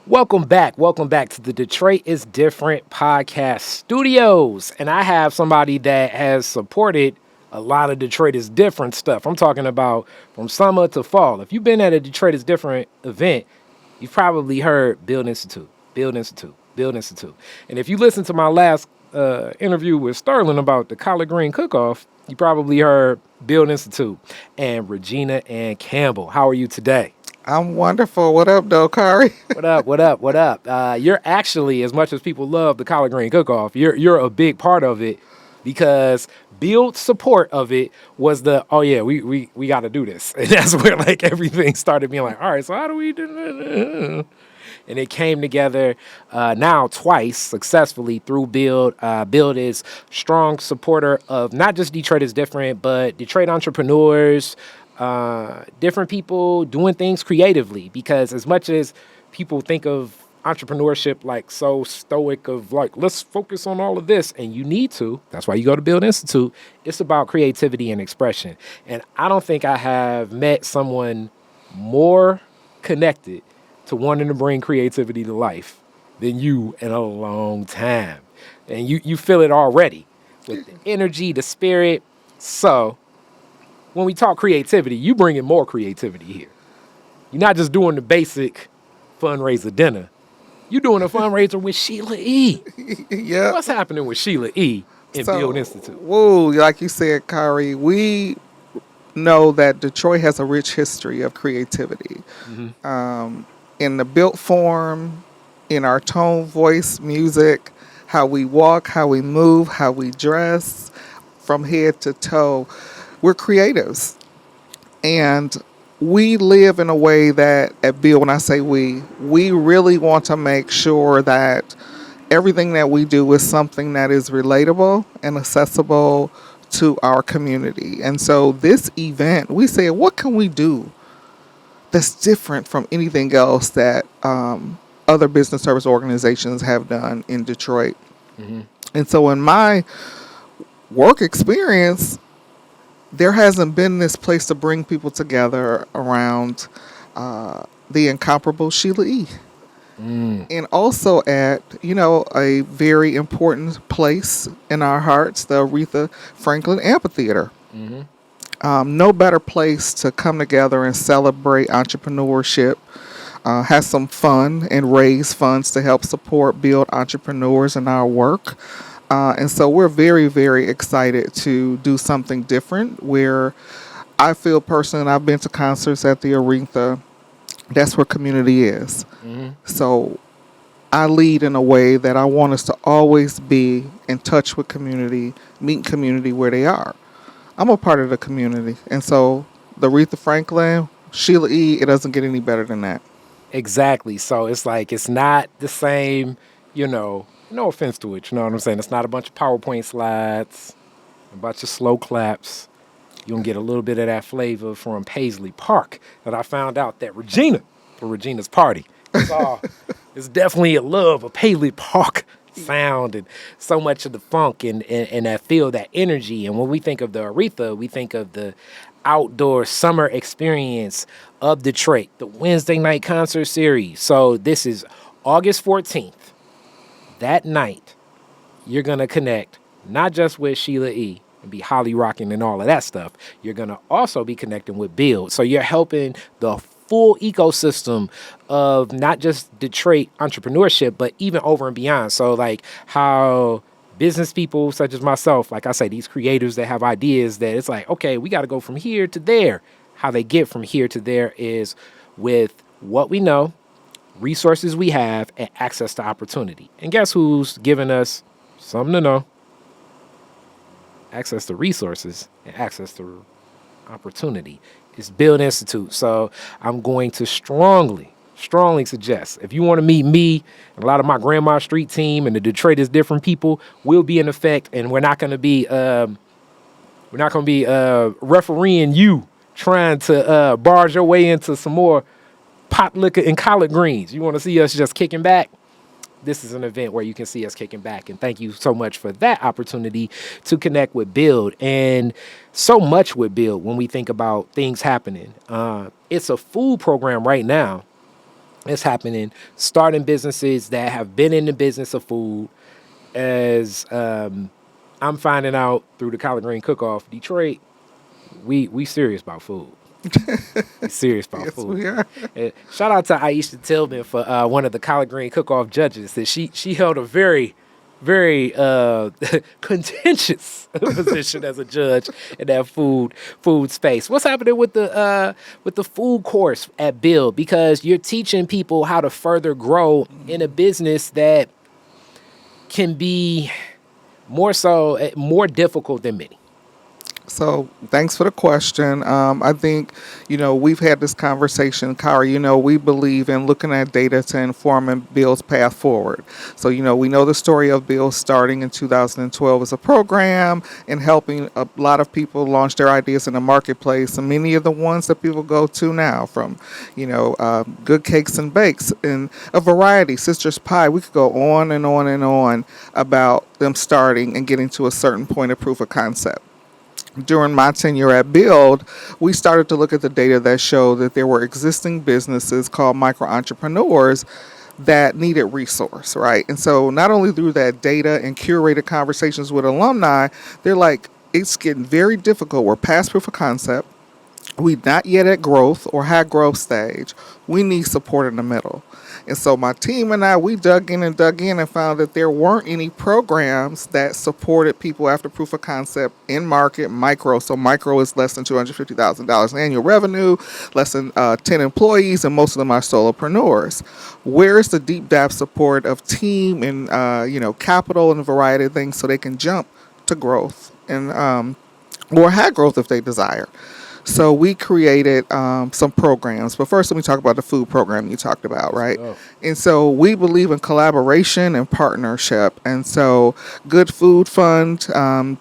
Welcome back. Welcome back to the Detroit is Different podcast studios. And I have somebody that has supported a lot of Detroit is Different stuff. I'm talking about from summer to fall. If you've been at a Detroit is Different event, you've probably heard Build Institute, Build Institute, Build Institute. And if you listen to my last interview with Sterling about the collard green cook-off, you probably heard Build Institute and Regina Ann Campbell. How are you today? I'm wonderful. What up, though, Kari? What up? What up? What up? You're actually, as much as people love the collard green cook-off, you're a big part of it because Build support of it was the we got to do this, and that's where like everything started being like, all right, so how do we do this? And it came together now twice successfully through Build. Build is strong supporter of not just Detroit is Different, but Detroit entrepreneurs, different people doing things creatively. Because as much as people think of entrepreneurship like so stoic of like, let's focus on all of this, and you need to. That's why you go to Build Institute. It's about creativity and expression. And I don't think I have met someone more connected to wanting to bring creativity to life than you in a long time. And you feel it already with the energy, the spirit. So when we talk creativity, you bring in more creativity here. You're not just doing the basic fundraiser dinner. You're doing a fundraiser with Sheila E. Yeah. What's happening with Sheila E. in So, Build Institute? whoa, like you said, Kari, we know that Detroit has a rich history of creativity. In the built form, in our tone, voice, music, how we walk, how we move, how we dress, from head to toe. We're creatives. And we live in a way that at Bill, when I say we really want to make sure that everything that we do is something that is relatable and accessible to our community. And so this event, we said, what can we do that's different from anything else that other business service organizations have done in Detroit? And so in my work experience, there hasn't been this place to bring people together around the incomparable Sheila E. And also at, a very important place in our hearts, the Aretha Amphitheater. No better place to come together and celebrate entrepreneurship, have some fun, and raise funds to help support Build entrepreneurs in our work. And so we're very, very excited to do something different where I feel personally, and I've been to concerts at the Aretha, that's where community is. So I lead in a way that I want us to always be in touch with community, meet community where they are. I'm a part of the community. And so the Aretha Franklin, Sheila E., it doesn't get any better than that. Exactly. So it's like, it's not the same, no offense to it, you know what I'm saying? It's not a bunch of PowerPoint slides, a bunch of slow claps. You'll get a little bit of that flavor from Paisley Park that I found out that for Regina's party, it's definitely a love of Paisley Park sound and so much of the funk and that feel, that energy. And when we think of the Aretha, we think of the outdoor summer experience of Detroit, the Wednesday night concert series. So this is August 14th. That night, you're going to connect not just with Sheila E. and be holly rocking and all of that stuff. You're going to also be connecting with Build. So you're helping the full ecosystem of not just Detroit entrepreneurship, but even over and beyond. So like how business people such as myself, like I say, these creators that have ideas that it's like, okay, we got to go from here to there. How they get from here to there is with what we know, resources we have, and access to opportunity. And guess who's giving us something to know? Access to resources and access to opportunity. It's Build Institute. So I'm going to strongly suggest, if you want to meet me and a lot of my Grandma Street team and the Detroit is Different people, will be in effect, and we're not going to be refereeing you trying to barge your way into some more pot liquor and collard greens. You want to see us just kicking back? This is an event where you can see us kicking back. And thank you so much for that opportunity to connect with Build. And so much with Build when we think about things happening. It's a food program right now It's happening. Starting businesses that have been in the business of food. As I'm finding out through the Collard Green Cook-Off, Detroit, we serious about food. We serious about Yes, food. we are. Shout out to Aisha Tillman for one of the Collard Green Cook-Off judges. That she held a very contentious position as a judge in that food space. What's happening with the food course at Build? Because you're teaching people how to further grow in a business that can be more difficult than many. So thanks for the question. I think, we've had this conversation, Kari. We believe in looking at data to inform and Bill's path forward. So, we know the story of Bill starting in 2012 as a program and helping a lot of people launch their ideas in the marketplace. And many of the ones that people go to now from, Good Cakes and Bakes and a variety, Sister's Pie. We could go on and on and on about them starting and getting to a certain point of proof of concept. During my tenure at Build, we started to look at the data that showed that there were existing businesses called micro entrepreneurs that needed resource, right? And so not only through that data and curated conversations with alumni, they're like, it's getting very difficult. We're past proof of concept. We not yet at growth or high growth stage. We need support in the middle. And so my team and I, we dug in and found that there weren't any programs that supported people after proof of concept in market micro. So micro is less than $250,000 in annual revenue, less than 10 employees, and most of them are solopreneurs. Where is the deep dive support of team and, capital and a variety of things so they can jump to growth and or high growth if they desire? So we created some programs. But first, let me talk about the food program you talked about, right? Oh. And so we believe in collaboration and partnership. And so Good Food Fund, and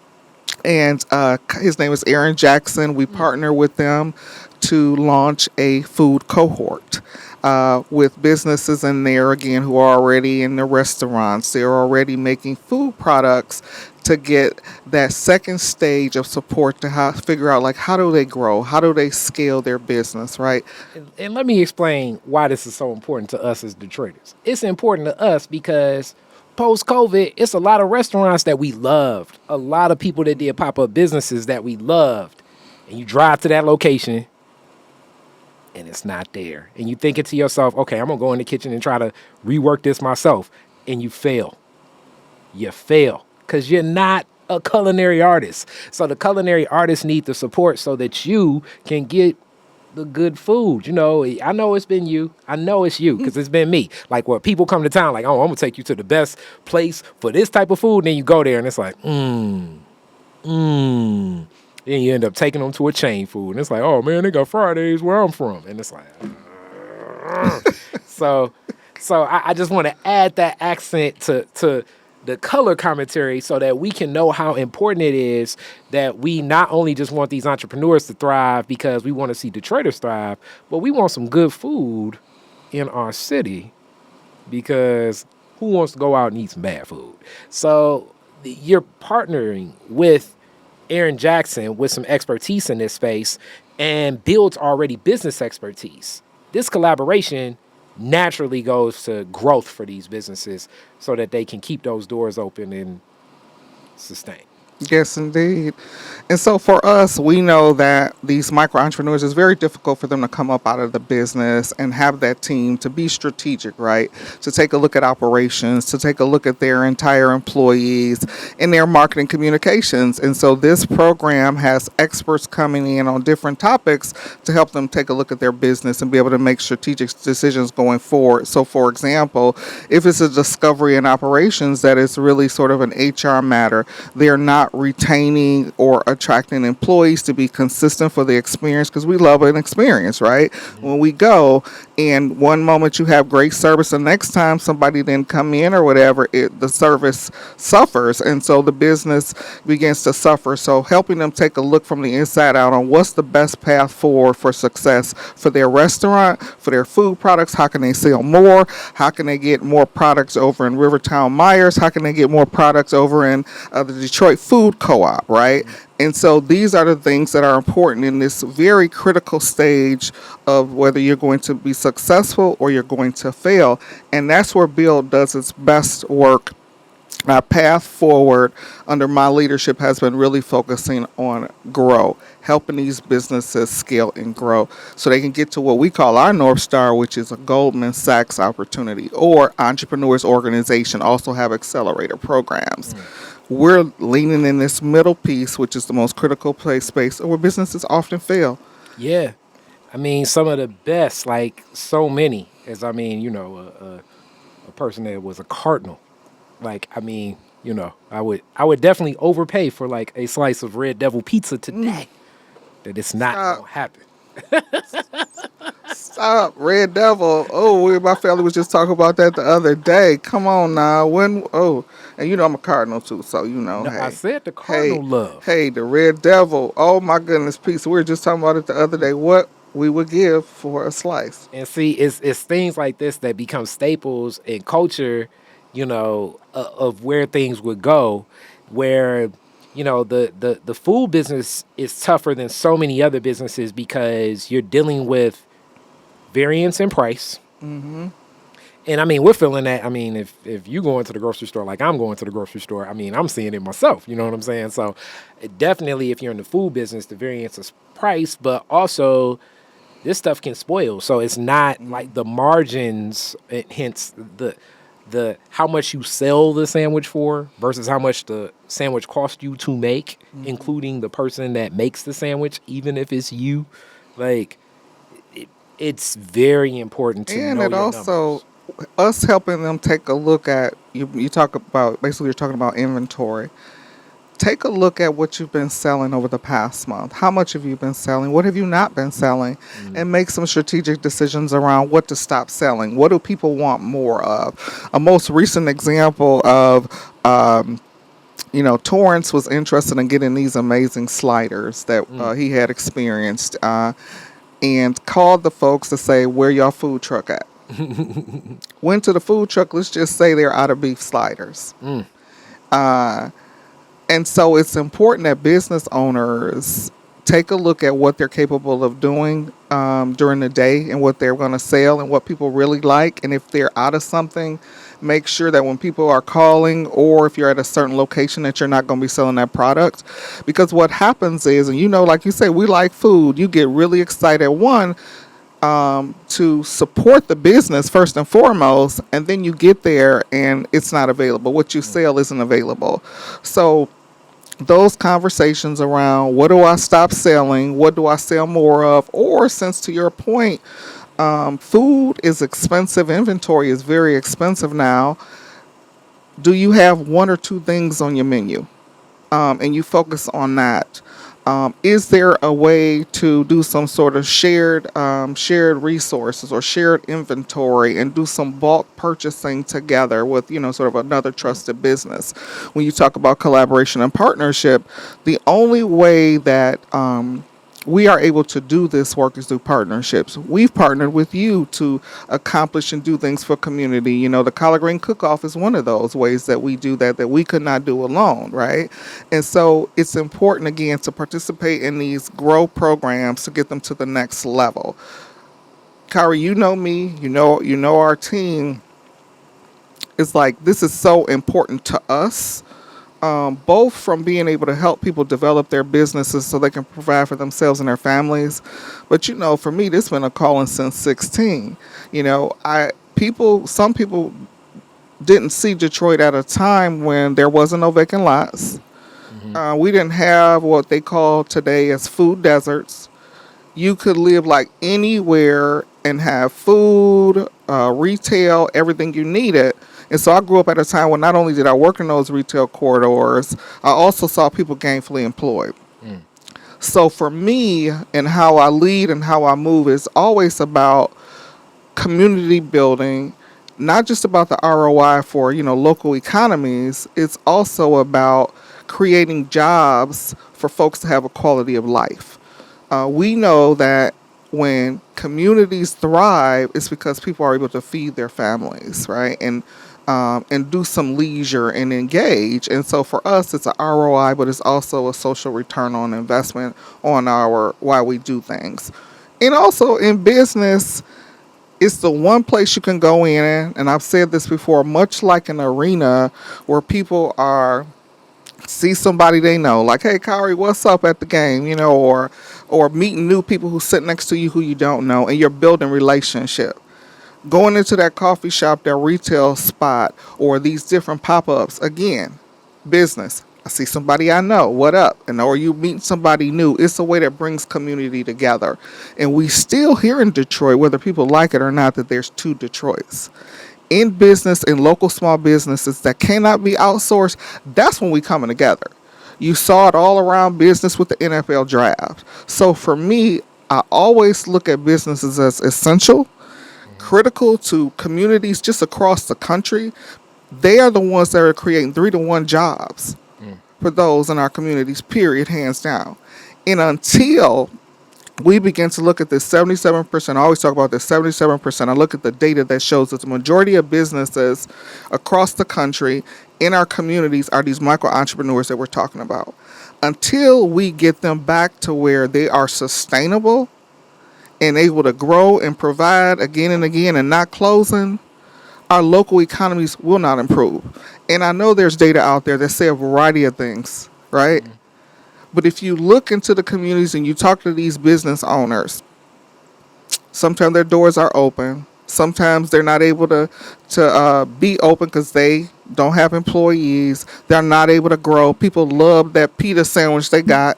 his name is Aaron Jackson. We partner with them to launch a food cohort with businesses in there, again, who are already in the restaurants. They're already making food products to get that second stage of support to figure out, how do they grow? How do they scale their business, right? And let me explain why this is so important to us as Detroiters. It's important to us because post-COVID, it's a lot of restaurants that we loved, a lot of people that did pop-up businesses that we loved. And you drive to that location, and it's not there. And you thinking to yourself, okay, I'm going to go in the kitchen and try to rework this myself. And you fail. You fail. Because you're not a culinary artist. So the culinary artists need the support so that you can get the good food. I know it's been you. I know it's you because it's been me. Like, where people come to town, like, oh, I'm going to take you to the best place for this type of food. And then you go there and it's like, Then you end up taking them to a chain food. And it's like, oh, man, they got Fridays where I'm from. And it's like, So I just want to add that accent to the color commentary so that we can know how important it is that we not only just want these entrepreneurs to thrive because we want to see Detroiters thrive, but we want some good food in our city because who wants to go out and eat some bad food? So you're partnering with Aaron Jackson with some expertise in this space and builds already business expertise. This collaboration naturally goes to growth for these businesses so that they can keep those doors open and sustain. Yes, indeed. And so for us, we know that these micro entrepreneurs, it's very difficult for them to come up out of the business and have that team to be strategic, right? To take a look at operations, to take a look at their entire employees and their marketing communications. And so this program has experts coming in on different topics to help them take a look at their business and be able to make strategic decisions going forward. So for example, if it's a discovery and operations that is really sort of an HR matter, they're not retaining or attracting employees to be consistent for the experience, because we love an experience, right? When we go and one moment you have great service, the next time somebody didn't come in or whatever, the service suffers, and so the business begins to suffer. So helping them take a look from the inside out on what's the best path forward for success for their restaurant, for their food products. How can they sell more? How can they get more products over in Rivertown Myers? How can they get more products over in the Detroit food co-op, right? And so these are the things that are important in this very critical stage of whether you're going to be successful or you're going to fail. And that's where Build does its best work. Our path forward under my leadership has been really focusing on grow, helping these businesses scale and grow so they can get to what we call our North Star, which is a Goldman Sachs opportunity, or Entrepreneurs Organization also have accelerator programs. We're leaning in this middle piece, which is the most critical place space where businesses often fail. Yeah. I mean, some of the best, like so many, as a person that was a cardinal. Like, I mean, I would definitely overpay for like a slice of Red Devil pizza today. That it's not gonna Stop. happen. Stop, Red Devil. Oh, my family was just talking about that the other day. Come on now. And I'm a Cardinal too, so No, I hey. said the Hey, cardinal love. hey, the Red Devil. Oh my goodness, pizza. We were just talking about it the other day. What we would give for a slice. And see, it's things like this that become staples in culture, of where things would go, where the food business is tougher than so many other businesses because you're dealing with variance in price. And I mean, we're feeling that. I mean, if you go into the grocery store like I'm going to the grocery store, I mean, I'm seeing it myself. You know what I'm saying? So, definitely, if you're in the food business, the variance is price, but also this stuff can spoil. So it's not like the margins, hence the how much you sell the sandwich for versus how much the sandwich cost you to make, including the person that makes the sandwich, even if it's you. Like, it's very important to And know it your also numbers. us helping them take a look at you talk about basically you're talking about inventory. Take a look at what you've been selling over the past month. How much have you been selling? What have you not been selling? And make some strategic decisions around what to stop selling. What do people want more of? A most recent example of Torrance was interested in getting these amazing sliders that he had experienced, and called the folks to say, "Where y'all food truck at?" Went to the food truck. Let's just say they're out of beef sliders. And so it's important that business owners take a look at what they're capable of doing during the day and what they're going to sell and what people really like. And if they're out of something, make sure that when people are calling or if you're at a certain location that you're not going to be selling that product. Because what happens is, and like you say, we like food. You get really excited. One, to support the business first and foremost, and then you get there and it's not available. What you sell isn't available. So those conversations around what do I stop selling, what do I sell more of, or since to your point, food is expensive, inventory is very expensive now. Do you have one or two things on your menu? And you focus on that. Is there a way to do some sort of shared resources or shared inventory and do some bulk purchasing together with sort of another trusted business? When you talk about collaboration and partnership, the only way that we are able to do this work is through partnerships. We've partnered with you to accomplish and do things for community. The Collard Green Cook-Off is one of those ways that we do that we could not do alone, right? And so it's important, again, to participate in these grow programs to get them to the next level. Kari, you know me, you know our team. It's like this is so important to us, both from being able to help people develop their businesses so they can provide for themselves and their families. But for me, this has been a calling since 16. Some people didn't see Detroit at a time when there wasn't no vacant lots. We didn't have what they call today as food deserts. You could live like anywhere and have food, retail, everything you needed. And so I grew up at a time when not only did I work in those retail corridors, I also saw people gainfully employed. So for me and how I lead and how I move is always about community building, not just about the ROI for, local economies. It's also about creating jobs for folks to have a quality of life. We know that when communities thrive, it's because people are able to feed their families, right? And and do some leisure and engage. And so for us, it's an ROI, but it's also a social return on investment on our why we do things. And also in business, it's the one place you can go in, and I've said this before, much like an arena where people are see somebody they know, like, hey, Kari, what's up at the game, or meeting new people who sit next to you who you don't know, and you're building relationship. Going into that coffee shop, that retail spot, or these different pop-ups, again, business. I see somebody I know, what up? And or you meet somebody new. It's a way that brings community together. And we still here in Detroit, whether people like it or not, that there's two Detroits. In business, in local small businesses that cannot be outsourced, that's when we coming together. You saw it all around business with the NFL draft. So for me, I always look at businesses as essential, critical to communities just across the country. They are the ones that are creating 3-to-1 jobs for those in our communities, period, hands down. And until we begin to look at this 77%, I always talk about this 77%, I look at the data that shows that the majority of businesses across the country in our communities are these micro entrepreneurs that we're talking about. Until we get them back to where they are sustainable and able to grow and provide again and again and not closing, our local economies will not improve. And I know there's data out there that say a variety of things, right? But if you look into the communities and you talk to these business owners, sometimes their doors are open. Sometimes they're not able to be open because they don't have employees. They're not able to grow. People love that pita sandwich they got,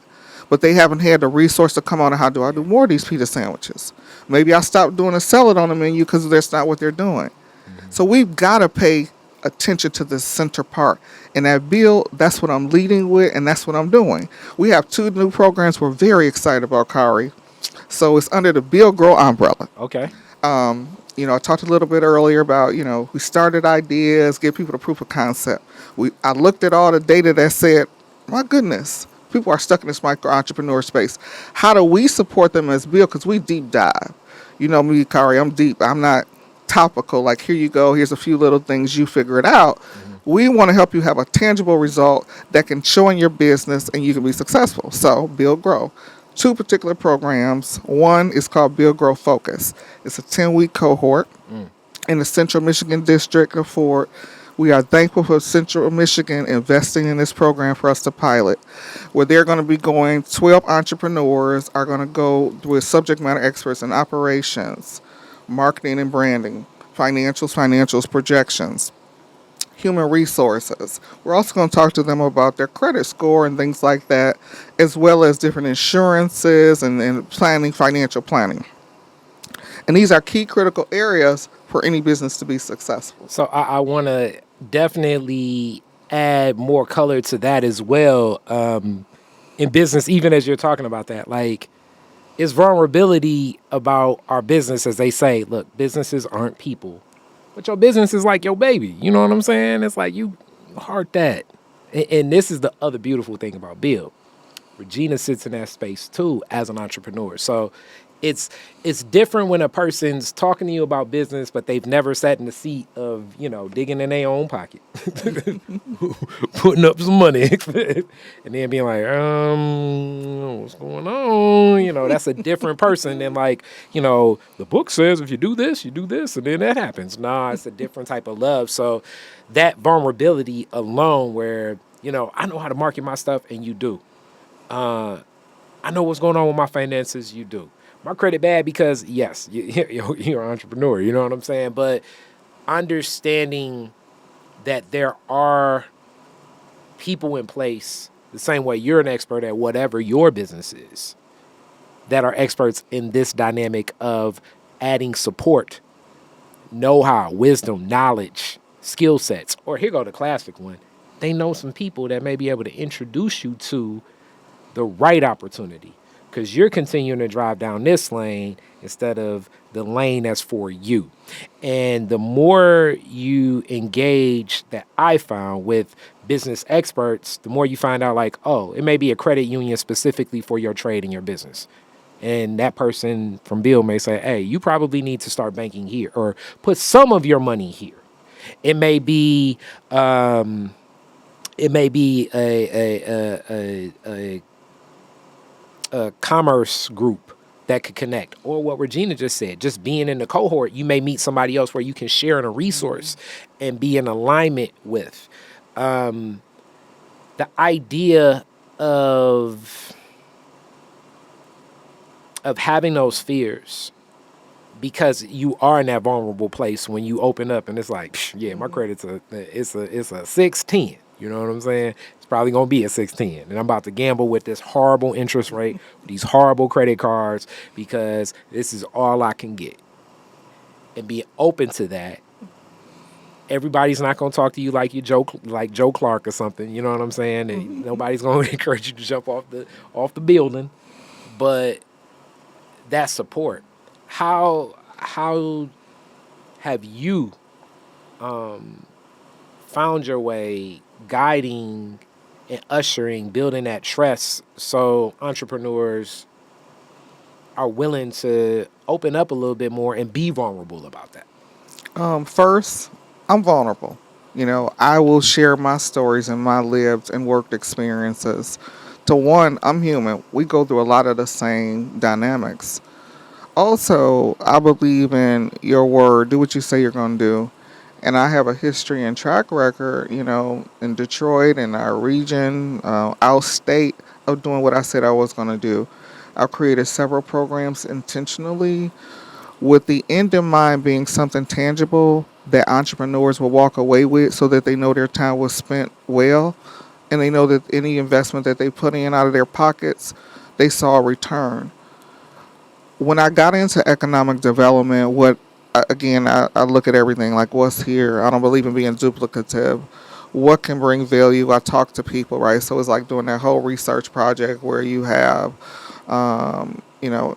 but they haven't had the resource to come on and how do I do more of these pita sandwiches? Maybe I stopped doing a salad on the menu because that's not what they're doing. So we've got to pay attention to the center part. And that bill, that's what I'm leading with, and that's what I'm doing. We have 2 new programs we're very excited about, Kari. So it's under the Build Grow umbrella. Okay. I talked a little bit earlier about, we started ideas, give people the proof of concept. I looked at all the data that said, my goodness, people are stuck in this micro entrepreneur space. How do we support them as Build? Because we deep dive. You know me, Kari, I'm deep. I'm not topical, like here you go, here's a few little things, you figure it out. We want to help you have a tangible result that can show in your business and you can be successful. So Build Grow. 2 particular programs. One is called Build Grow Focus. It's a 10-week cohort in the Central Michigan District of Ford. We are thankful for Central Michigan investing in this program for us to pilot, where they're going to be going, 12 entrepreneurs are going to go with subject matter experts in operations, marketing and branding, financials, projections, human resources. We're also going to talk to them about their credit score and things like that, as well as different insurances and financial planning. And these are key critical areas for any business to be successful. So I want to definitely add more color to that as well. In business, even as you're talking about that, like, it's vulnerability about our business, as they say. Look, businesses aren't people, but your business is like your baby. You know what I'm saying? It's like you heart that. And this is the other beautiful thing about Build. Regina sits in that space too as an entrepreneur. So it's different when a person's talking to you about business, but they've never sat in the seat of, digging in their own pocket, putting up some money, and then being like, what's going on? That's a different person than like, the book says if you do this, and then that happens. Nah, it's a different type of love. So that vulnerability alone where, I know how to market my stuff and you do. I know what's going on with my finances, you do. My credit bad because, yes, you're an entrepreneur, you know what I'm saying? But understanding that there are people in place, the same way you're an expert at whatever your business is, that are experts in this dynamic of adding support, know-how, wisdom, knowledge, skill sets. Or here go the classic one. They know some people that may be able to introduce you to the right opportunity, because you're continuing to drive down this lane instead of the lane that's for you. And the more you engage, that I found, with business experts, the more you find out like, oh, it may be a credit union specifically for your trade and your business. And that person from Bill may say, hey, you probably need to start banking here or put some of your money here. It may be it may be a commerce group that could connect, or what Regina just said, just being in the cohort, you may meet somebody else where you can share in a resource and be in alignment with. The idea of having those fears, because you are in that vulnerable place when you open up and it's like, yeah, my credit's a 610. You know what I'm saying? It's probably gonna be a 610, and I'm about to gamble with this horrible interest rate, these horrible credit cards, because this is all I can get. And be open to that. Everybody's not gonna talk to you like Joe Clark or something. You know what I'm saying? And nobody's gonna encourage you to jump off the building, but that support. How have you found your way guiding and ushering, building that trust so entrepreneurs are willing to open up a little bit more and be vulnerable about that? First, I'm vulnerable. I will share my stories and my lived and worked experiences. To one, I'm human. We go through a lot of the same dynamics. Also, I believe in your word. Do what you say you're going to do. And I have a history and track record, in Detroit and our region, our state, of doing what I said I was going to do. I've created several programs intentionally with the end in mind being something tangible that entrepreneurs will walk away with, so that they know their time was spent well, and they know that any investment that they put in out of their pockets, they saw a return. When I got into economic development, I look at everything like what's here. I don't believe in being duplicative. What can bring value? I talk to people, right? So it's like doing that whole research project where you have,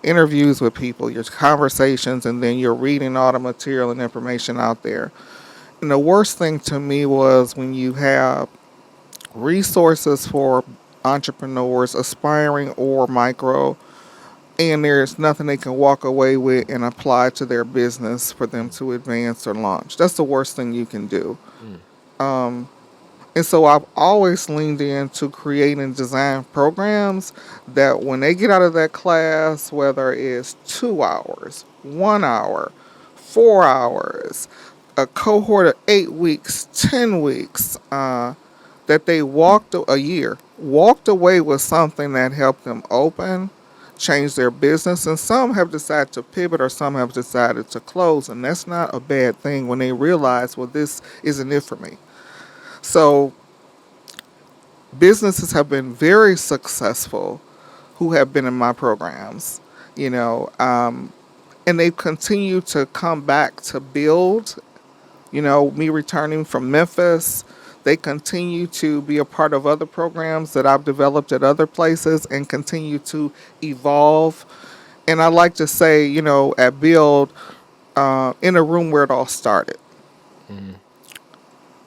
interviews with people, your conversations, and then you're reading all the material and information out there. And the worst thing to me was when you have resources for entrepreneurs, aspiring or micro, and there's nothing they can walk away with and apply to their business for them to advance or launch. That's the worst thing you can do. And so I've always leaned into creating and design programs that when they get out of that class, whether it's 2 hours, 1 hour, 4 hours, a cohort of 8 weeks, 10 weeks, that they walked away with something that helped them open, change their business, and some have decided to pivot or some have decided to close, and that's not a bad thing when they realize, well, this isn't it for me. So businesses have been very successful who have been in my programs, and they've continued to come back to build. Me returning from Memphis, they continue to be a part of other programs that I've developed at other places and continue to evolve. And I like to say, at Build, in a room where it all started.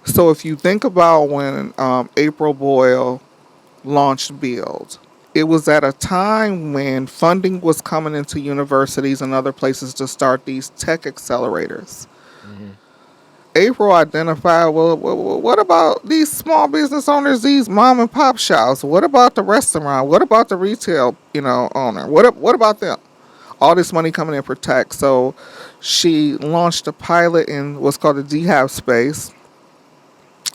So if you think about when April Boyle launched Build, it was at a time when funding was coming into universities and other places to start these tech accelerators. April identified, well, what about these small business owners, these mom and pop shops? What about the restaurant? What about the retail, owner? What about them? All this money coming in for tech. So she launched a pilot in what's called the DHAB space.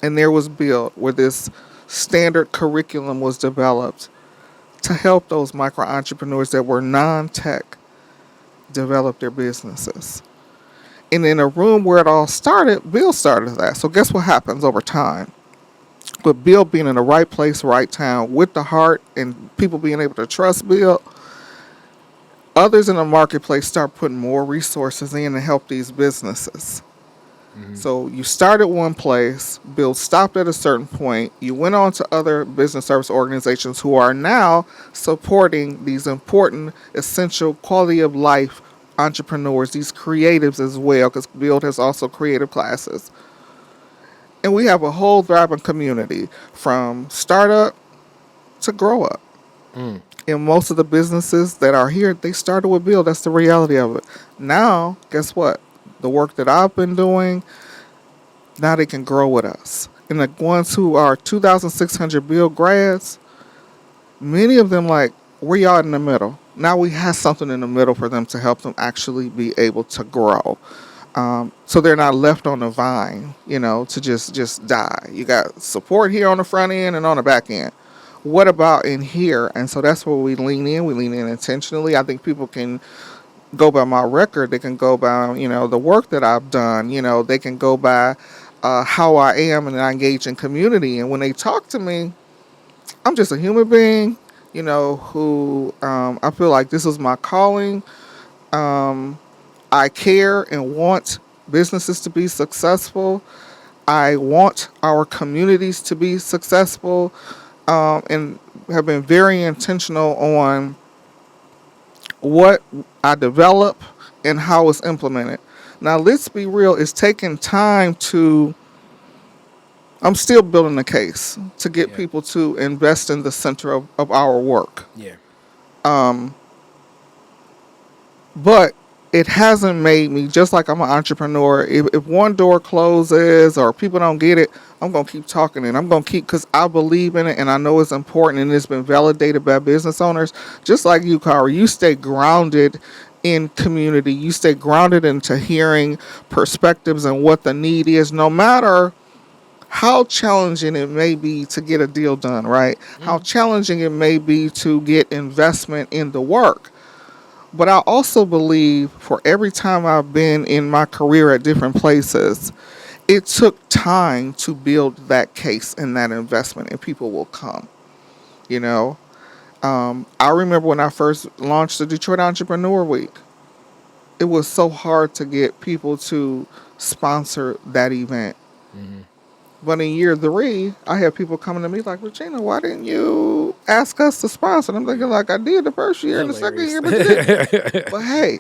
And there was Build, where this standard curriculum was developed to help those micro entrepreneurs that were non-tech develop their businesses. And in a room where it all started, Build started that. So guess what happens over time? With Build being in the right place, right time, with the heart, and people being able to trust Build, others in the marketplace start putting more resources in to help these businesses. So you started one place, Build stopped at a certain point, you went on to other business service organizations who are now supporting these important, essential quality of life entrepreneurs, these creatives as well, because Build has also creative classes. And we have a whole thriving community from startup to grow up. And most of the businesses that are here, they started with Build. That's the reality of it. Now, guess what? The work that I've been doing, Now they can grow with us. And the ones who are 2,600 Bill grads, many of them like, where y'all in the middle? Now we have something in the middle for them to help them actually be able to grow. So they're not left on the vine, to just die. You got support here on the front end and on the back end. What about in here? And so that's where we lean in. We lean in intentionally. I think people can go by my record. They can go by, the work that I've done. They can go by how I am and I engage in community. And when they talk to me, I'm just a human being, who I feel like this is my calling. I care and want businesses to be successful. I want our communities to be successful, and have been very intentional on what I develop and how it's implemented. Now, let's be real, it's taking time I'm still building a case to get Yeah. people to invest in the center of our work. Yeah. But it hasn't made me, just like I'm an entrepreneur, if one door closes or people don't get it, I'm going to keep talking and I'm going to keep, because I believe in it and I know it's important and it's been validated by business owners. Just like you, Kari, you stay grounded in community. You stay grounded into hearing perspectives and what the need is, no matter how challenging it may be to get a deal done, right? How challenging it may be to get investment in the work. But I also believe for every time I've been in my career at different places, it took time to build that case and that investment, and people will come. I remember when I first launched the Detroit Entrepreneur Week, it was so hard to get people to sponsor that event. Mm-hmm. But in year 3, I had people coming to me like, Regina, why didn't you ask us to sponsor? And I'm thinking like, I did the first year and the second year, but you didn't. But hey,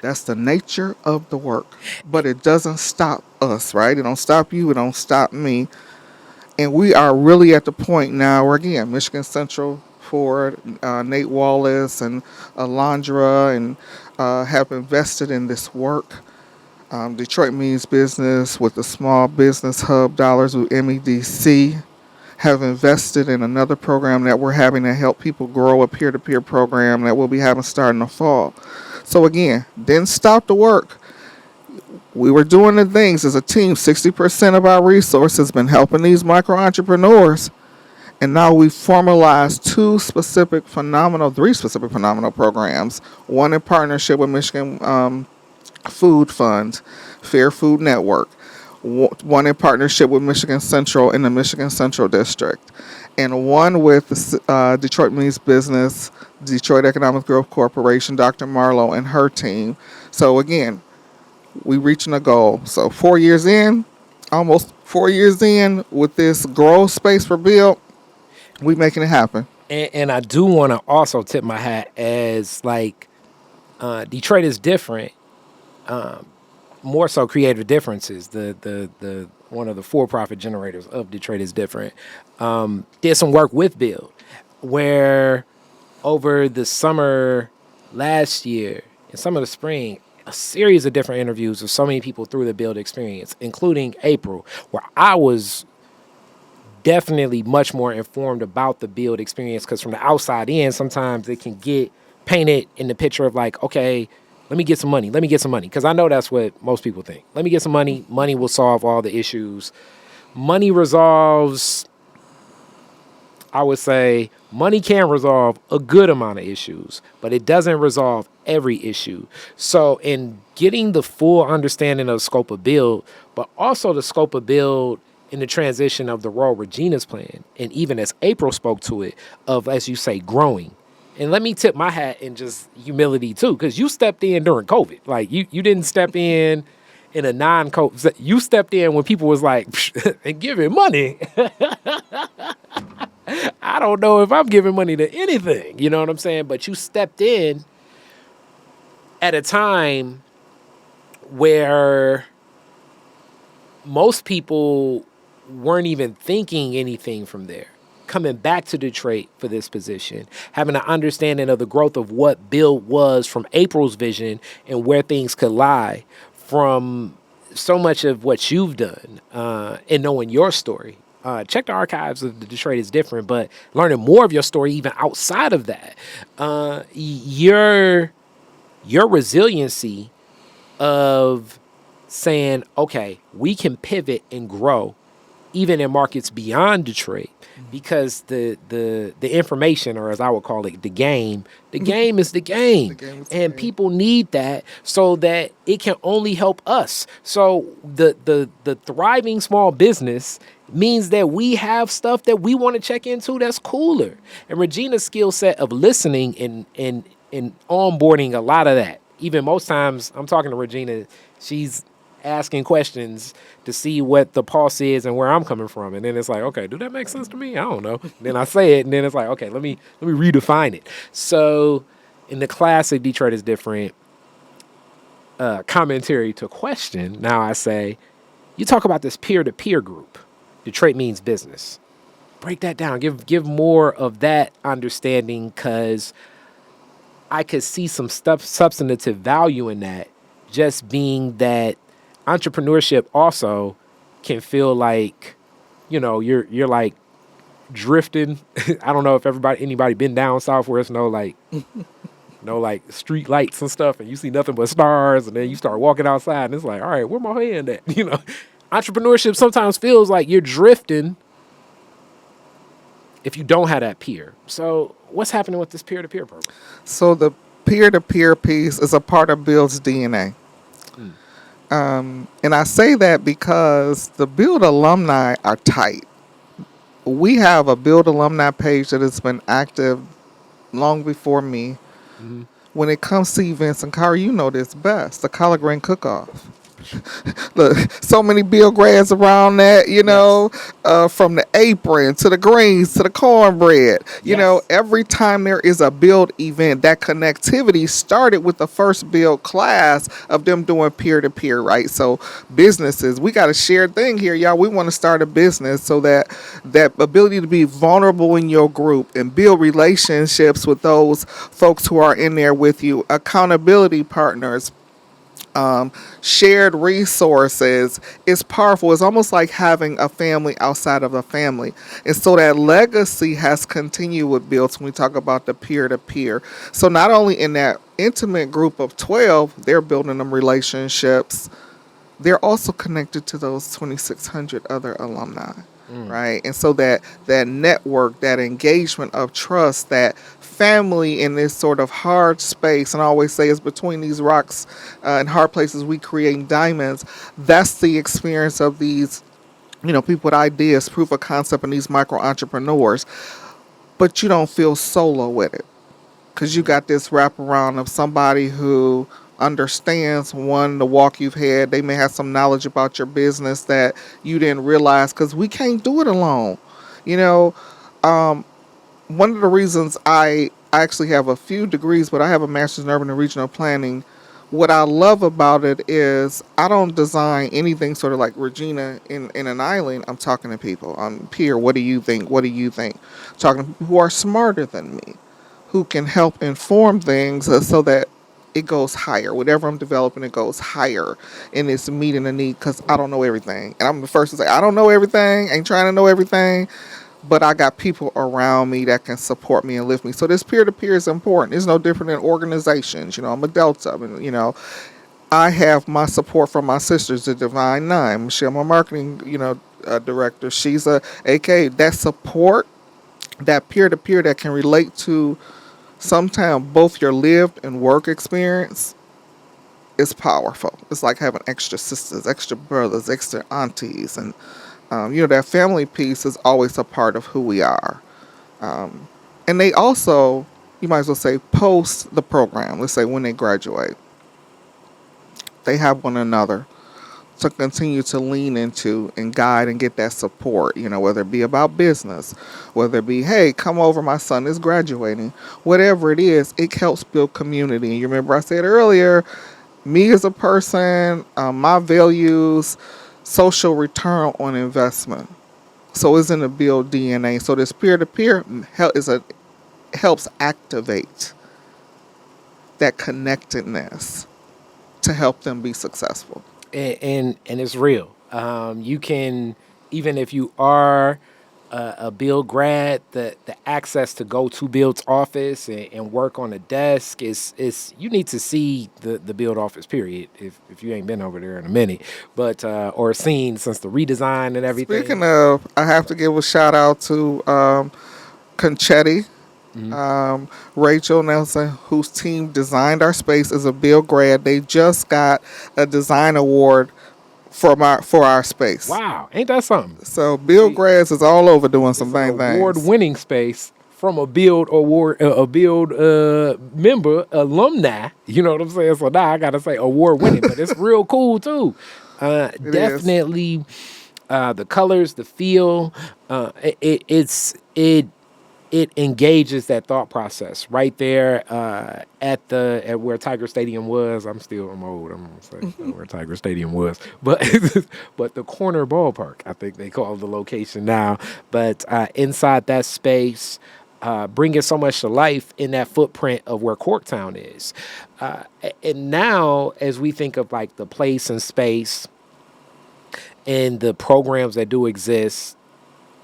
that's the nature of the work. But it doesn't stop us, right? It don't stop you. It don't stop me. And we are really at the point now where, again, Michigan Central, Ford, Nate Wallace, and Alondra, and have invested in this work. Detroit Means Business with the Small Business Hub dollars with MEDC have invested in another program that we're having to help people grow, a peer-to-peer program that we'll be having starting the fall. So again, didn't stop the work. We were doing the things as a team. 60% of our resources been helping these micro entrepreneurs. And now we've formalized three specific phenomenal programs. One in partnership with Michigan Food Fund, Fair Food Network. One in partnership with Michigan Central in the Michigan Central District. And one with Detroit Means Business, Detroit Economic Growth Corporation, Dr. Marlowe and her team. So again, we reaching a goal. So 4 years in, almost 4 years in with this growth space for Bill, we making it happen. And I do want to also tip my hat as like Detroit is different. More so creative differences. The one of the for-profit generators of Detroit is different. Did some work with Build, where over the summer last year and some of the spring, a series of different interviews with so many people through the Build experience, including April, where I was definitely much more informed about the Build experience, because from the outside in, sometimes it can get painted in the picture of like, okay, let me get some money. Because I know that's what most people think. Let me get some money. Money will solve all the issues. Money resolves, I would say, money can resolve a good amount of issues, but it doesn't resolve every issue. So in getting the full understanding of the scope of Build, but also the scope of Build in the transition of the role Regina's playing, and even as April spoke to it, of, as you say, growing. And let me tip my hat in just humility too, because you stepped in during COVID. Like you didn't step in a non-COVID. You stepped in when people was like, and giving money. I don't know if I'm giving money to anything. You know what I'm saying? But you stepped in at a time where most people weren't even thinking anything from there. Coming back to Detroit for this position, having an understanding of the growth of what Build was from April's vision and where things could lie, from so much of what you've done and knowing your story. Check the archives of the Detroit is different, but learning more of your story even outside of that, your resiliency of saying, okay, we can pivot and grow even in markets beyond Detroit, because the information, or as I would call it, the game is the game. The game is the And game. people need that so that it can only help us. So the thriving small business means that we have stuff that we want to check into that's cooler. And Regina's skill set of listening and onboarding a lot of that. Even most times I'm talking to Regina, she's asking questions to see what the pulse is and where I'm coming from. And then it's like, okay, do that make sense to me? I don't know. Then I say it, and then it's like, okay, let me redefine it. So in the classic Detroit is different commentary to question, now I say, you talk about this peer-to-peer group. Detroit means business. Break that down. Give more of that understanding, because I could see some stuff, substantive value in that, just being that entrepreneurship also can feel like, you're like drifting. I don't know if anybody been down south where it's no like street lights and stuff, and you see nothing but stars, and then you start walking outside and it's like, all right, where my hand at? Entrepreneurship sometimes feels like you're drifting if you don't have that peer. So what's happening with this peer-to-peer program? So the peer-to-peer piece is a part of Build's DNA. And I say that because the Build alumni are tight. We have a Build alumni page that has been active long before me. When it comes to events, and Kari, you know this best, the collard green cook-off. Look, so many Bill grads around that, from the apron to the greens to the cornbread. Every time there is a Build event, that connectivity started with the first Build class of them doing peer-to-peer, right? So businesses, we got a shared thing here, y'all. We want to start a business so that ability to be vulnerable in your group and build relationships with those folks who are in there with you, accountability partners, shared resources is powerful. It's almost like having a family outside of a family. And so that legacy has continued with Builds when we talk about the peer-to-peer. So not only in that intimate group of 12, they're building them relationships, they're also connected to those 2,600 other alumni, right? And so that network, that engagement of trust, that family in this sort of hard space, and I always say it's between these rocks and hard places we create diamonds. That's the experience of these, people with ideas, proof of concept, and these micro entrepreneurs. But you don't feel solo with it, because you got this wraparound of somebody who understands, one, the walk you've had. They may have some knowledge about your business that you didn't realize, because we can't do it alone. One of the reasons I actually have a few degrees, but I have a master's in urban and regional planning. What I love about it is I don't design anything sort of like Regina in an island. I'm talking to people. I'm peer. What do you think? What do you think? Talking to people who are smarter than me, who can help inform things so that it goes higher. Whatever I'm developing, it goes higher in this meeting a need, because I don't know everything. And I'm the first to say, I don't know everything. Ain't trying to know everything. But I got people around me that can support me and lift me. So this peer-to-peer is important. It's no different than organizations. I'm a Delta. I have my support from my sisters, the Divine Nine. Michelle, my marketing, director. She's a AK. That support, that peer-to-peer that can relate to sometimes both your lived and work experience is powerful. It's like having extra sisters, extra brothers, extra aunties, and that family piece is always a part of who we are. And they also, you might as well say, post the program, let's say when they graduate, they have one another to continue to lean into and guide and get that support, whether it be about business, whether it be, hey, come over, my son is graduating, whatever it is, it helps build community. And you remember I said earlier, me as a person, my values, social return on investment. So it's in the Build DNA. So this peer-to-peer helps activate that connectedness to help them be successful. and it's real. You can, even if you are a Build grad, the access to go to Build's office and work on a desk is you need to see the Build office, period, if you ain't been over there in a minute, but or seen since the redesign and everything. Speaking of, I have to give a shout out to Conchetti, Hmm. Rachel Nelson, whose team designed our space as a Bill grad. They just got a design award for our space. Wow, ain't that something? So Bill grads is all over doing some It's an bang things. award-winning space from a Build award, a Build member, alumni. You know what I'm saying? So now I gotta say award-winning, but it's real cool too. It is. Definitely, the colors, the feel, it engages that thought process right there at where Tiger Stadium was. I'm old. I'm gonna say where Tiger Stadium was, but but the corner ballpark, I think they call the location now. But inside that space, bringing so much to life in that footprint of where Corktown is, and now as we think of like the place and space and the programs that do exist,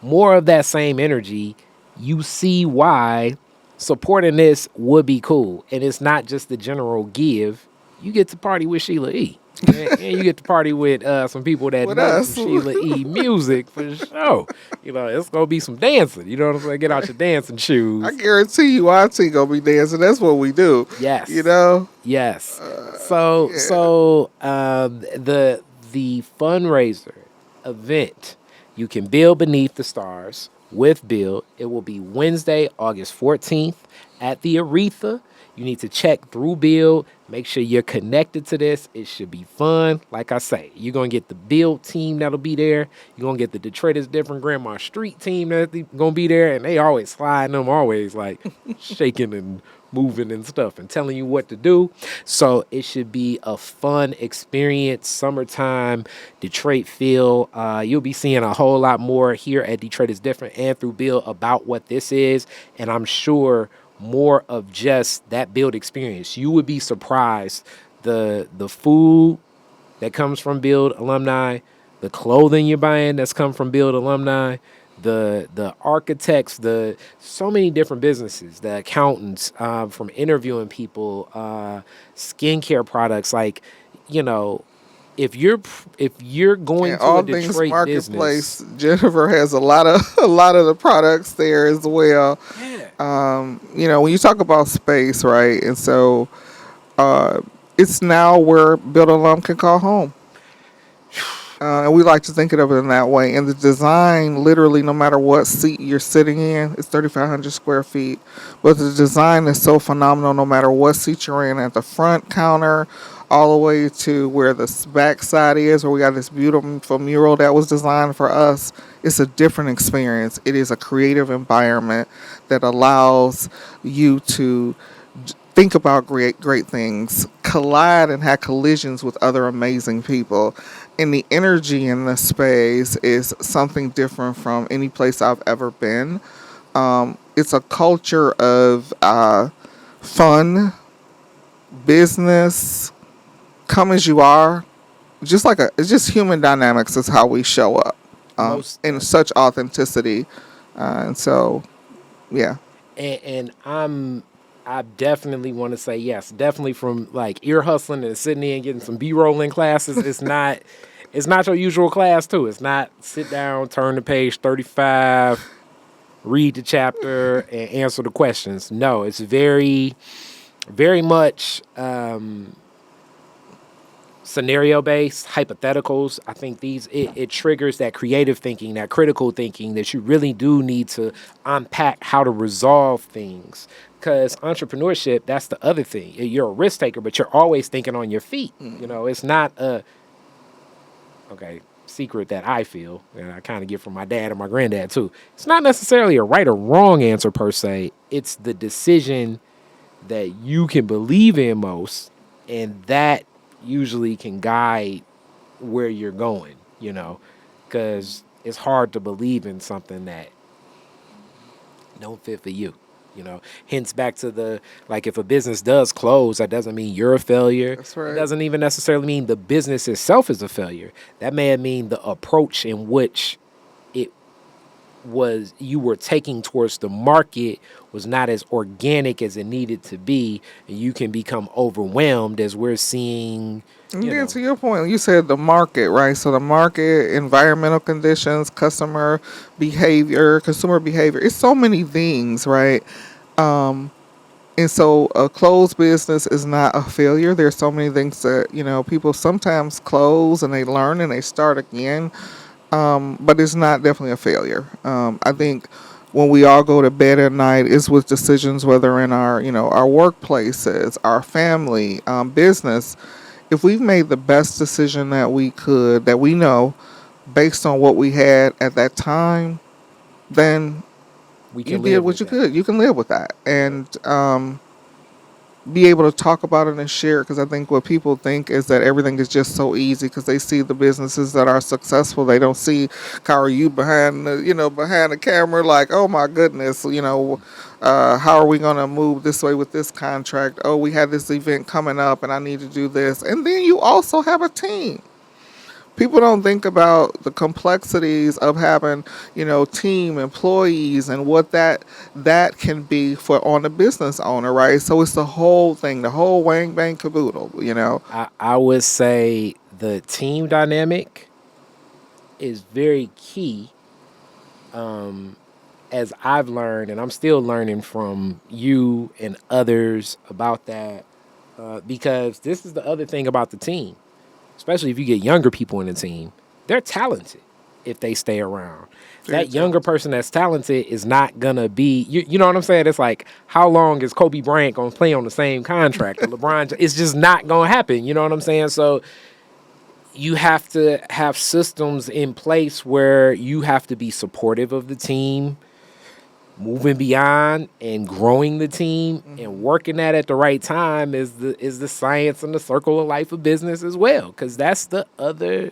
more of that same energy, you see why supporting this would be cool. And it's not just the general give. You get to party with Sheila E. And you get to party with some people that With know some us. Sheila E music for sure. You know, it's gonna be some dancing. You know what I'm saying? Get out your dancing I shoes. guarantee you, our team gonna be dancing. That's what we do. You Yes. know. Yes. So Yeah. the fundraiser event, you can build beneath the stars with Build. It will be Wednesday, August 14th at the Aretha. You need to check through Build. Make sure you're connected to this. It should be fun. Like I say, you're gonna get the Build team that'll be there. You're gonna get the Detroit is Different Grandma Street team that's gonna be there, and they always sliding them, always like shaking and moving and stuff and telling you what to do. So it should be a fun experience, summertime, Detroit feel. You'll be seeing a whole lot more here at Detroit is Different and through Build about what this is. And I'm sure more of just that Build experience. You would be surprised the food that comes from Build alumni, the clothing you're buying that's come from Build alumni, the architects, the so many different businesses, the accountants, from interviewing people, skincare products. Like, you know, if you're going And to a all things Detroit marketplace, business, Jennifer has a lot of a lot of the products there as well. yeah, When you talk about space, right? And so uh, it's now where Build Alum can call home. And we like to think of it in that way. And the design, literally, no matter what seat you're sitting in, it's 3,500 square feet. But the design is so phenomenal no matter what seat you're in, at the front counter, all the way to where the back side is, where we got this beautiful mural that was designed for us. It's a different experience. It is a creative environment that allows you to think about great things, collide and have collisions with other amazing people. And the energy in the space is something different from any place I've ever been. It's a culture of fun, business, come as you are. It's just human dynamics is how we show up most in such authenticity. And so, yeah. and I definitely want to say yes, definitely from like ear hustling and sitting in and getting some B-rolling classes. It's not your usual class too. It's not sit down, turn to page 35, read the chapter, and answer the questions. No, it's very, very much scenario based, hypotheticals. I think it triggers that creative thinking, that critical thinking that you really do need to unpack how to resolve things. Because entrepreneurship, that's the other thing. You're a risk taker, but you're always thinking on your feet. You know, it's not a okay secret that I feel, and I kind of get from my dad and my granddad too. It's not necessarily a right or wrong answer per se. It's the decision that you can believe in most, and that usually can guide where you're going, because it's hard to believe in something that don't fit for you. Hence back to the, like, if a business does close, that doesn't mean you're a failure. That's It right. doesn't even necessarily mean the business itself is a failure. That may mean the approach in which it was you were taking towards the market was not as organic as it needed to be, and you can become overwhelmed as we're seeing. And then to your point, you said the market, right? So the market, environmental conditions, consumer behavior. It's so many things, right? And so a closed business is not a failure. There's so many things that, people sometimes close and they learn and they start again. But it's not definitely a failure. I think when we all go to bed at night, it's with decisions whether in our workplaces, our family, business. If we've made the best decision that we could, that we know, based on what we had at that time, then We you can did live what with you that. could. You can live with that, and be able to talk about it and share it. Because I think what people think is that everything is just so easy because they see the businesses that are successful. They don't see, Kara, you behind the camera, like, oh my goodness, how are we going to move this way with this contract? Oh, we had this event coming up and I need to do this. And then you also have a team. People don't think about the complexities of having, team employees and what that can be for on a business owner, right? So it's the whole thing, the whole wang bang caboodle. I would say the team dynamic is very key, as I've learned, and I'm still learning from you and others about that, because this is the other thing about the team, especially if you get younger people in the team. They're talented if they stay around. Very That younger talented. person that's talented is not gonna be, you know what I'm saying? It's like, how long is Kobe Bryant gonna play on the same contract? Or LeBron, it's just not gonna happen. You know what I'm saying? So you have to have systems in place where you have to be supportive of the team, moving beyond and growing the team, and working that at the right time is the science and the circle of life of business as well, because that's the other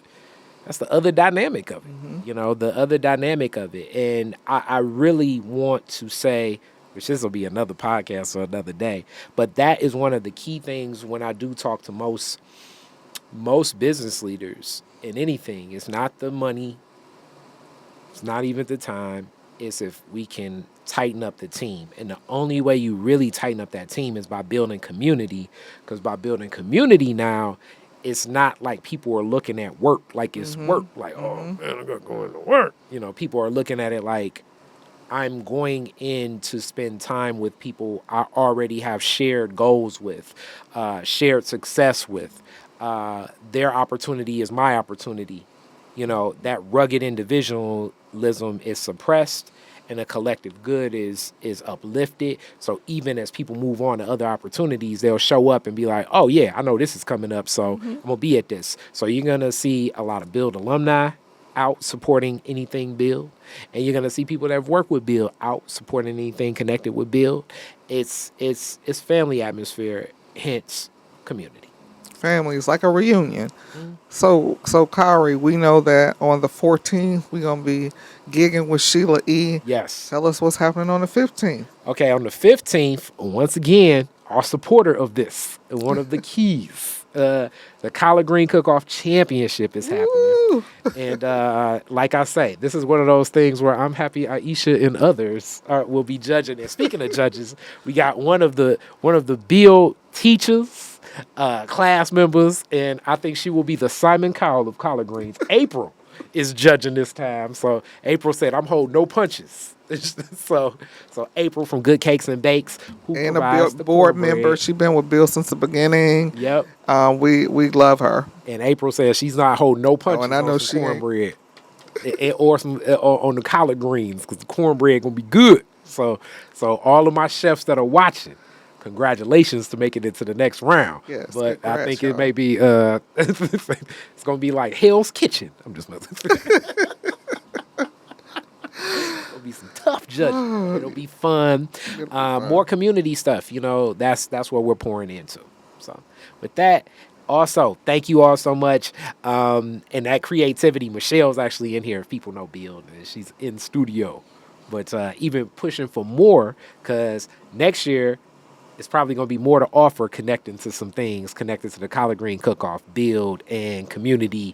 dynamic of it. The other dynamic of it. And I really want to say, which this will be another podcast or another day, but that is one of the key things when I do talk to most business leaders in anything. It's not the money, it's not even the time. It's if we can tighten up the team. And the only way you really tighten up that team is by building community. Because by building community now, it's not like people are looking at work like it's work. Like, oh man, I got going to work. People are looking at it like, I'm going in to spend time with people I already have shared goals with, shared success with. Their opportunity is my opportunity. That rugged individualism is suppressed and a collective good is uplifted. So even as people move on to other opportunities, they'll show up and be like, oh yeah, I know this is coming up, so I'm gonna be at this. So you're gonna see a lot of Build alumni out supporting anything Build, and you're gonna see people that have worked with Build out supporting anything connected with Build. It's family atmosphere, hence community. Family is like a reunion. So Kari, we know that on the 14th we're gonna be gigging with Sheila E. Yes. Tell us what's happening on the 15th. Okay, on the 15th, once again, our supporter of this, one of the keys, the Collard Green Cook-Off Championship is happening. Woo! And like I say, this is one of those things where I'm happy Aisha and others will be judging. And speaking of judges, we got one of the Build teachers, class members, and I think she will be the Simon Cowell of Collard Greens. April is judging this time. So April said, I'm holding no punches. so April from Good Cakes and Bakes, who And a provides Bill the board cornbread. member. She's been with Bill since the beginning. Yep. We love her. And April says she's not holding no punches and I know on she some ain't. cornbread. Or some on the collard greens, because the cornbread gonna be good. So all of my chefs that are watching, congratulations to making it to the next round. Yes, But I congrats, think it y'all. may be it's gonna be like Hell's Kitchen. I'm just messing. It'll be some tough judging. It'll be fun. It'll be fun. More community stuff. That's what we're pouring into. So with that. Also, thank you all so much. And that creativity, Michelle's actually in here. If people know Build, and she's in studio but even pushing for more, because next year it's probably going to be more to offer, connecting to some things, connected to the collard green cook-off, build, and community,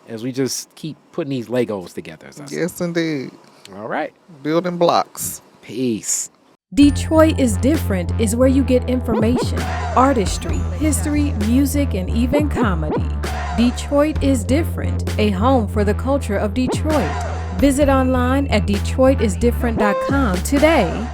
as we just keep putting these Legos together. As I say. Yes, indeed. All right. Building blocks. Peace. Detroit is Different is where you get information, artistry, history, music, and even comedy. Detroit is Different, a home for the culture of Detroit. Visit online at DetroitisDifferent.com today.